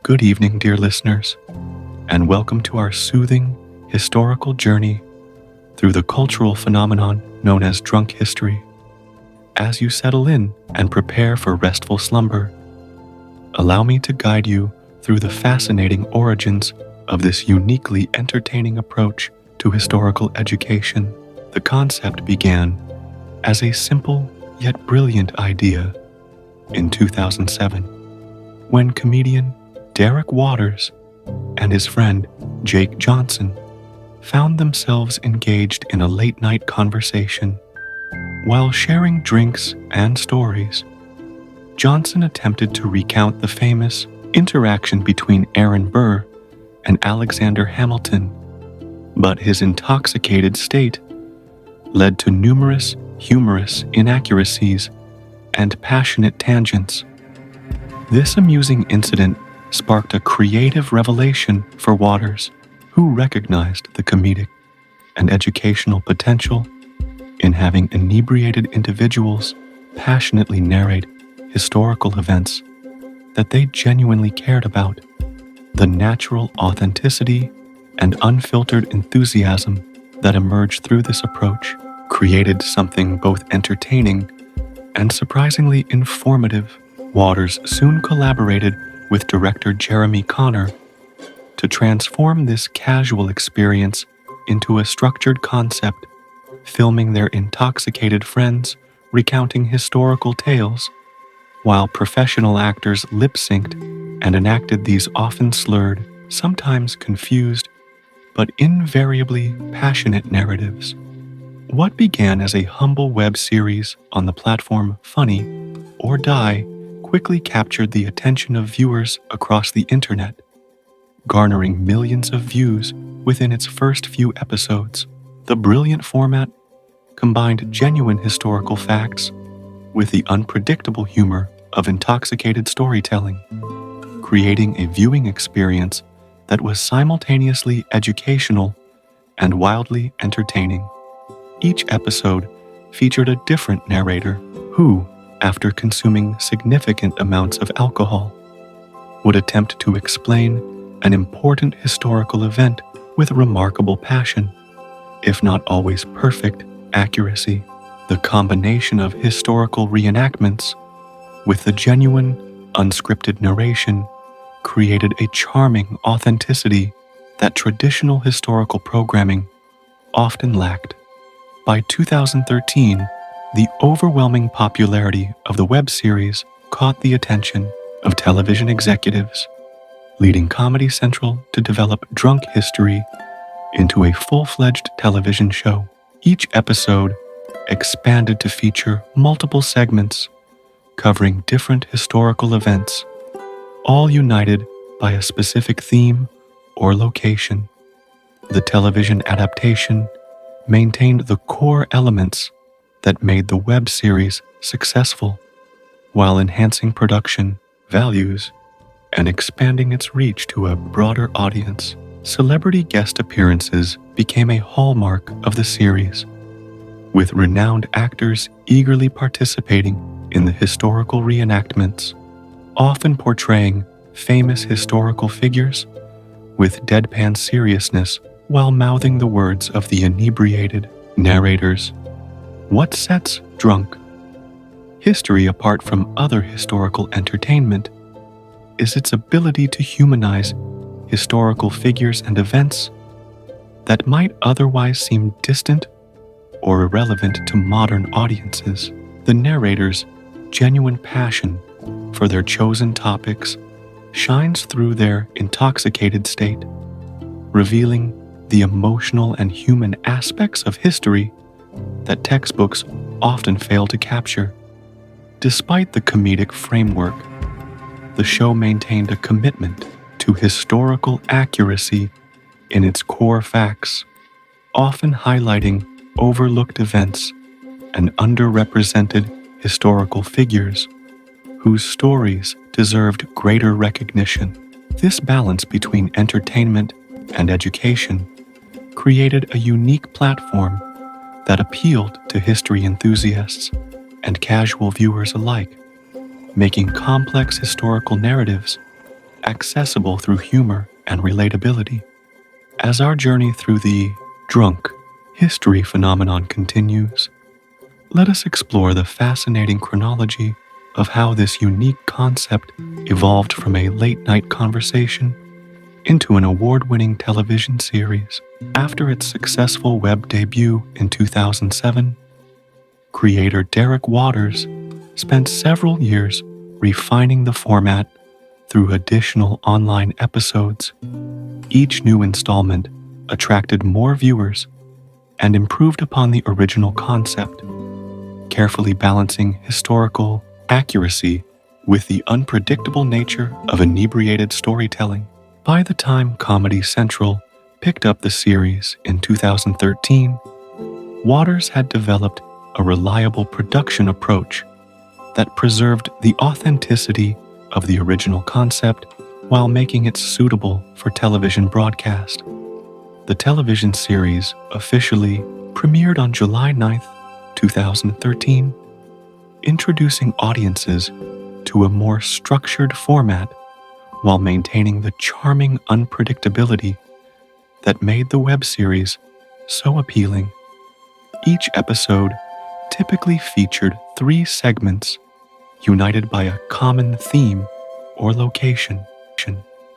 Good evening, dear listeners, and welcome to our soothing, historical journey through the cultural phenomenon known as drunk history. As you settle in and prepare for restful slumber, allow me to guide you through the fascinating origins of this uniquely entertaining approach to historical education. The concept began as a simple yet brilliant idea in 2007, when comedian Derek Waters and his friend Jake Johnson found themselves engaged in a late-night conversation. While sharing drinks and stories, Johnson attempted to recount the famous interaction between Aaron Burr and Alexander Hamilton, but his intoxicated state led to numerous humorous inaccuracies and passionate tangents. This amusing incident sparked a creative revelation for Waters, who recognized the comedic and educational potential in having inebriated individuals passionately narrate historical events that they genuinely cared about. The natural authenticity and unfiltered enthusiasm that emerged through this approach created something both entertaining and surprisingly informative. Waters soon collaborated with director Jeremy Connor to transform this casual experience into a structured concept, filming their intoxicated friends recounting historical tales, while professional actors lip-synced and enacted these often slurred, sometimes confused, but invariably passionate narratives. What began as a humble web series on the platform Funny or Die quickly captured the attention of viewers across the internet, garnering millions of views within its first few episodes. The brilliant format combined genuine historical facts with the unpredictable humor of intoxicated storytelling, creating a viewing experience that was simultaneously educational and wildly entertaining. Each episode featured a different narrator who, after consuming significant amounts of alcohol, would attempt to explain an important historical event with remarkable passion, if not always perfect accuracy. The combination of historical reenactments with the genuine, unscripted narration created a charming authenticity that traditional historical programming often lacked. By 2013, the overwhelming popularity of the web series caught the attention of television executives, leading Comedy Central to develop drunk history into a full-fledged television show. Each episode expanded to feature multiple segments covering different historical events, all united by a specific theme or location. The television adaptation maintained the core elements that made the web series successful, while enhancing production values and expanding its reach to a broader audience. Celebrity guest appearances became a hallmark of the series, with renowned actors eagerly participating in the historical reenactments, often portraying famous historical figures with deadpan seriousness while mouthing the words of the inebriated narrators. What sets drunk history apart from other historical entertainment is its ability to humanize historical figures and events that might otherwise seem distant or irrelevant to modern audiences. The narrators' genuine passion for their chosen topics shines through their intoxicated state, revealing the emotional and human aspects of history that textbooks often fail to capture. Despite the comedic framework, the show maintained a commitment to historical accuracy in its core facts, often highlighting overlooked events and underrepresented historical figures whose stories deserved greater recognition. This balance between entertainment and education created a unique platform that appealed to history enthusiasts and casual viewers alike, making complex historical narratives accessible through humor and relatability. As our journey through the drunk history phenomenon continues, let us explore the fascinating chronology of how this unique concept evolved from a late-night conversation into an award-winning television series. After its successful web debut in 2007, creator Derek Waters spent several years refining the format through additional online episodes. Each new installment attracted more viewers and improved upon the original concept, carefully balancing historical accuracy with the unpredictable nature of inebriated storytelling. By the time Comedy Central picked up the series in 2013, Waters had developed a reliable production approach that preserved the authenticity of the original concept while making it suitable for television broadcast. The television series officially premiered on July 9th, 2013, introducing audiences to a more structured format while maintaining the charming unpredictability that made the web series so appealing. Each episode typically featured 3 segments united by a common theme or location,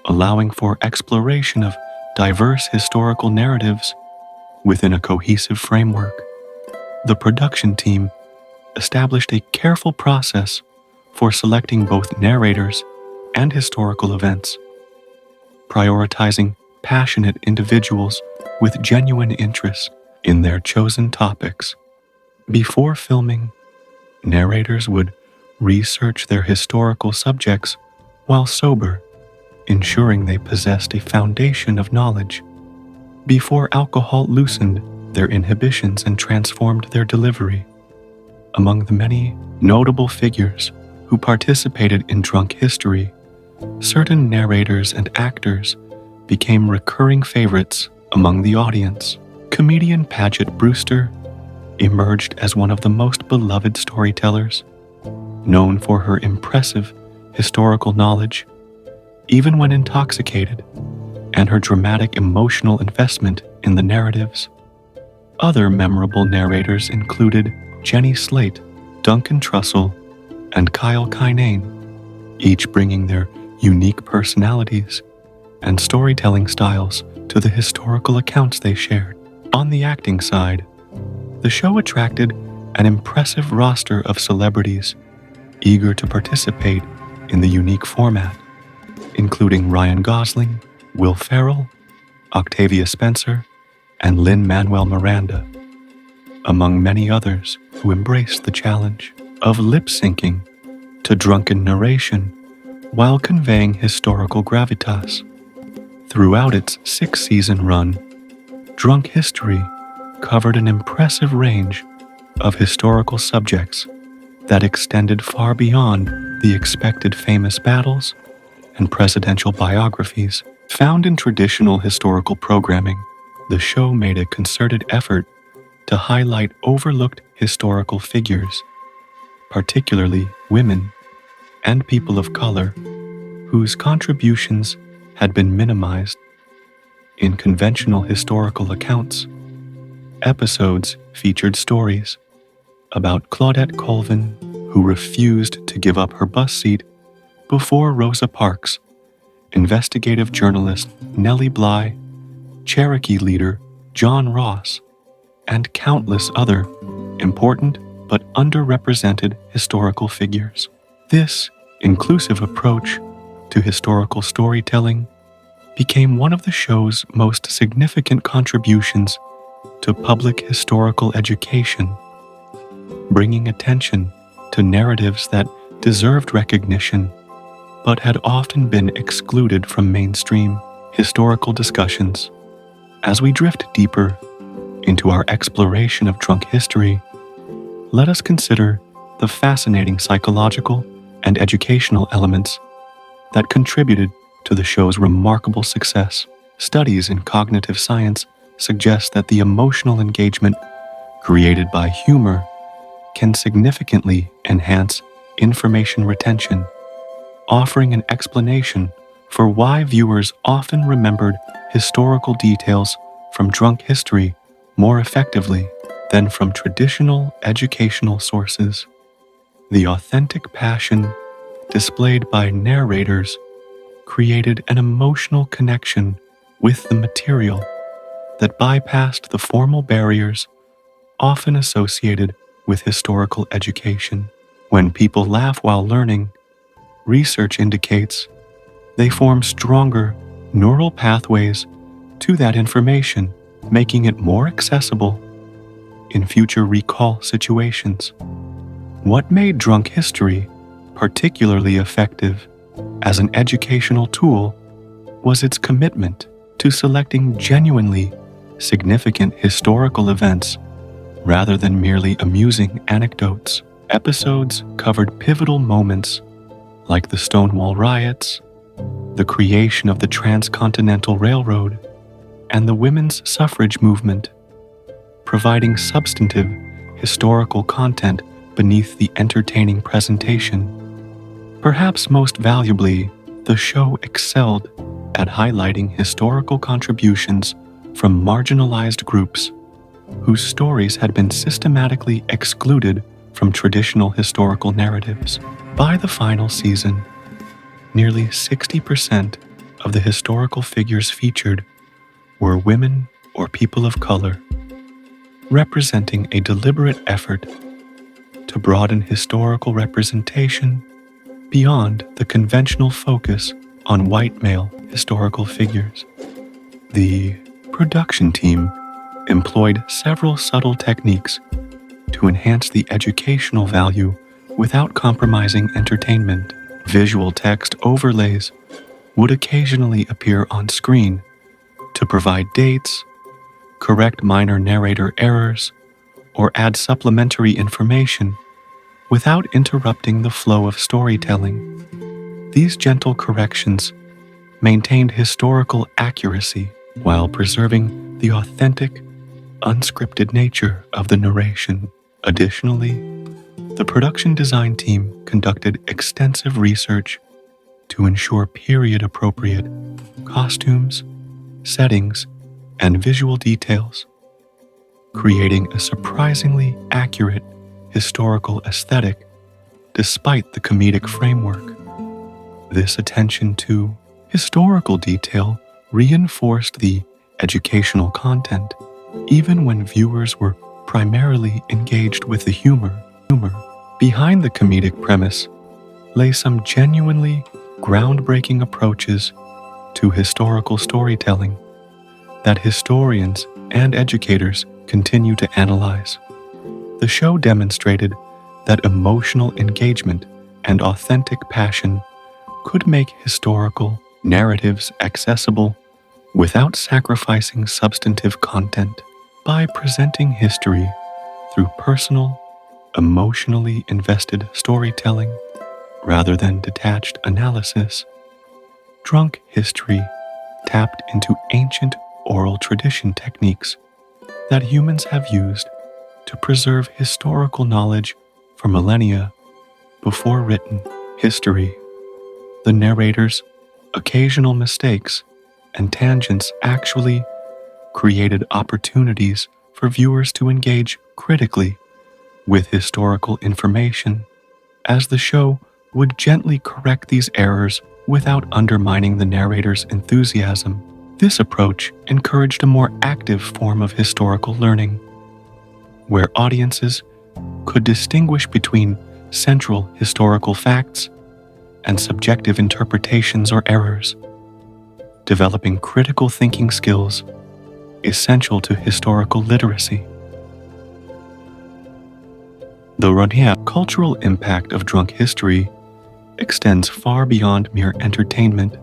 allowing for exploration of diverse historical narratives within a cohesive framework. The production team established a careful process for selecting both narrators and historical events, prioritizing passionate individuals with genuine interest in their chosen topics. Before filming, narrators would research their historical subjects while sober, ensuring they possessed a foundation of knowledge. Before alcohol loosened their inhibitions and transformed their delivery. Among the many notable figures who participated in drunk history, certain narrators and actors became recurring favorites among the audience. Comedian Paget Brewster emerged as one of the most beloved storytellers, known for her impressive historical knowledge, even when intoxicated, and her dramatic emotional investment in the narratives. Other memorable narrators included Jenny Slate, Duncan Trussell, and Kyle Kinane, each bringing their unique personalities and storytelling styles to the historical accounts they shared. On the acting side, the show attracted an impressive roster of celebrities eager to participate in the unique format, including Ryan Gosling, Will Ferrell, Octavia Spencer, and Lin-Manuel Miranda, among many others who embraced the challenge of lip-syncing to drunken narration while conveying historical gravitas. Throughout its 6-season run, Drunk History covered an impressive range of historical subjects that extended far beyond the expected famous battles and presidential biographies. Found in traditional historical programming, the show made a concerted effort to highlight overlooked historical figures, particularly women and people of color, whose contributions had been minimized in conventional historical accounts. Episodes featured stories about Claudette Colvin, who refused to give up her bus seat before Rosa Parks, investigative journalist Nellie Bly, Cherokee leader John Ross, and countless other important but underrepresented historical figures. This inclusive approach to historical storytelling became one of the show's most significant contributions to public historical education, bringing attention to narratives that deserved recognition but had often been excluded from mainstream historical discussions. As we drift deeper into our exploration of drunk history, let us consider the fascinating psychological and educational elements that contributed to the show's remarkable success. Studies in cognitive science suggest that the emotional engagement created by humor can significantly enhance information retention, offering an explanation for why viewers often remembered historical details from drunk history more effectively than from traditional educational sources. The authentic passion displayed by narrators created an emotional connection with the material that bypassed the formal barriers often associated with historical education. When people laugh while learning, research indicates they form stronger neural pathways to that information, making it more accessible in future recall situations. What made drunk history particularly effective as an educational tool was its commitment to selecting genuinely significant historical events rather than merely amusing anecdotes. Episodes covered pivotal moments like the Stonewall riots, the creation of the Transcontinental Railroad, and the women's suffrage movement, providing substantive historical content beneath the entertaining presentation. Perhaps most valuably, the show excelled at highlighting historical contributions from marginalized groups whose stories had been systematically excluded from traditional historical narratives. By the final season, nearly 60% of the historical figures featured were women or people of color, representing a deliberate effort to broaden historical representation beyond the conventional focus on white male historical figures. The production team employed several subtle techniques to enhance the educational value without compromising entertainment. Visual text overlays would occasionally appear on screen to provide dates, correct minor narrator errors, or add supplementary information without interrupting the flow of storytelling. These gentle corrections maintained historical accuracy while preserving the authentic, unscripted nature of the narration. Additionally, the production design team conducted extensive research to ensure period-appropriate costumes, settings, and visual details, creating a surprisingly accurate historical aesthetic despite the comedic framework. This attention to historical detail reinforced the educational content, even when viewers were primarily engaged with the humor. Behind the comedic premise lay some genuinely groundbreaking approaches to historical storytelling that historians and educators continue to analyze. The show demonstrated that emotional engagement and authentic passion could make historical narratives accessible without sacrificing substantive content. By presenting history through personal, emotionally invested storytelling rather than detached analysis, drunk history tapped into ancient oral tradition techniques that humans have used to preserve historical knowledge for millennia before written history. The narrator's occasional mistakes and tangents actually created opportunities for viewers to engage critically with historical information, as the show would gently correct these errors without undermining the narrator's enthusiasm. This approach encouraged a more active form of historical learning, where audiences could distinguish between central historical facts and subjective interpretations or errors, developing critical thinking skills essential to historical literacy. The cultural impact of drunk history extends far beyond mere entertainment,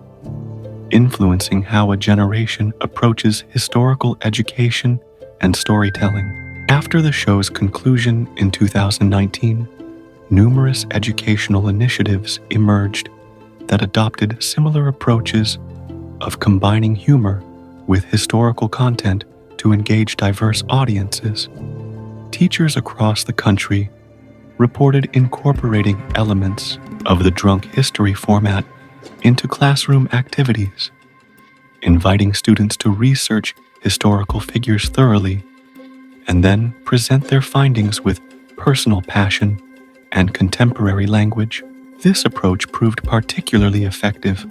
influencing how a generation approaches historical education and storytelling. After the show's conclusion in 2019, numerous educational initiatives emerged that adopted similar approaches of combining humor with historical content to engage diverse audiences. Teachers across the country reported incorporating elements of the drunk history format into classroom activities, inviting students to research historical figures thoroughly and then present their findings with personal passion and contemporary language. This approach proved particularly effective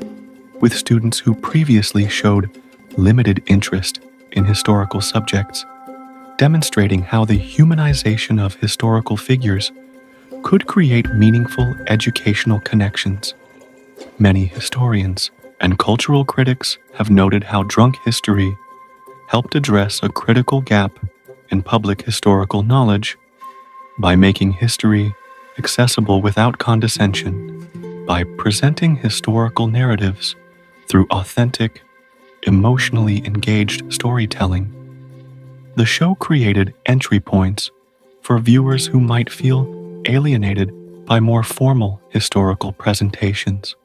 with students who previously showed limited interest in historical subjects, demonstrating how the humanization of historical figures could create meaningful educational connections. Many historians and cultural critics have noted how drunk history helped address a critical gap in public historical knowledge by making history accessible without condescension, by presenting historical narratives through authentic, emotionally engaged storytelling. The show created entry points for viewers who might feel alienated by more formal historical presentations.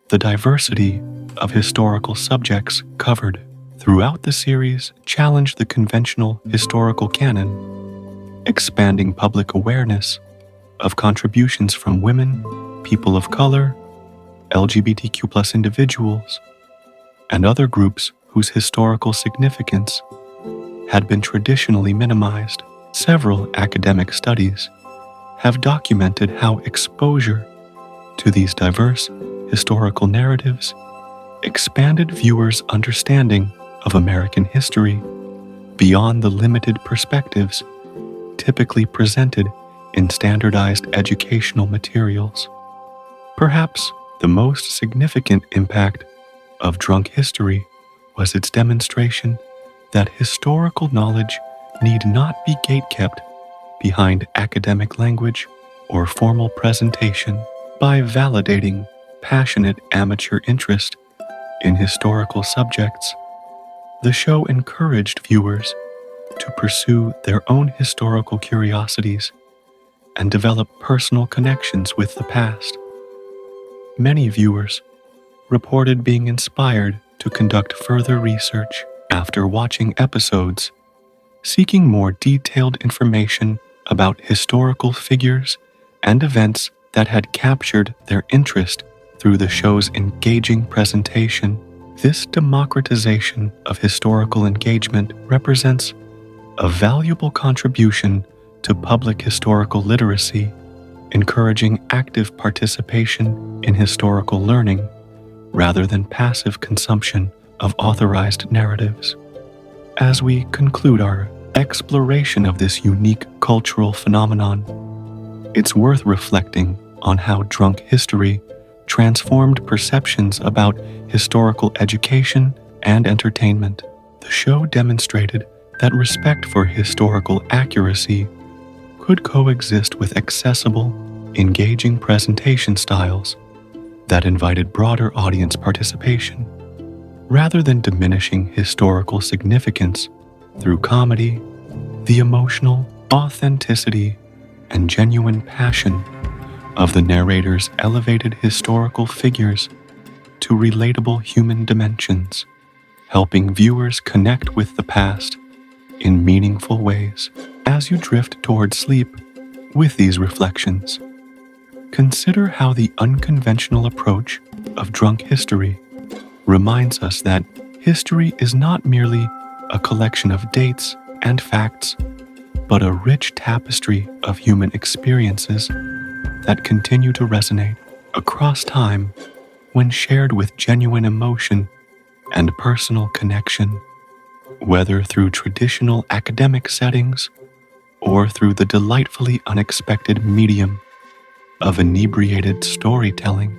The diversity of historical subjects covered throughout the series challenged the conventional historical canon, expanding public awareness of contributions from women, people of color, LGBTQ+ individuals, and other groups whose historical significance had been traditionally minimized. Several academic studies have documented how exposure to these diverse historical narratives expanded viewers' understanding of American history beyond the limited perspectives typically presented in standardized educational materials. Perhaps the most significant impact of drunk history was its demonstration that historical knowledge need not be gatekept behind academic language or formal presentation. By validating passionate amateur interest in historical subjects, the show encouraged viewers to pursue their own historical curiosities and develop personal connections with the past. Many viewers reported being inspired to conduct further research after watching episodes, seeking more detailed information about historical figures and events that had captured their interest through the show's engaging presentation. This democratization of historical engagement represents a valuable contribution to public historical literacy, encouraging active participation in historical learning rather than passive consumption of authorized narratives. As we conclude our exploration of this unique cultural phenomenon, it's worth reflecting on how drunk history transformed perceptions about historical education and entertainment. The show demonstrated that respect for historical accuracy could coexist with accessible, engaging presentation styles that invited broader audience participation. Rather than diminishing historical significance through comedy, the emotional authenticity and genuine passion of the narrators elevated historical figures to relatable human dimensions, helping viewers connect with the past in meaningful ways. As you drift toward sleep with these reflections, consider how the unconventional approach of drunk history reminds us that history is not merely a collection of dates and facts, but a rich tapestry of human experiences that continue to resonate across time when shared with genuine emotion and personal connection. Whether through traditional academic settings or through the delightfully unexpected medium of inebriated storytelling,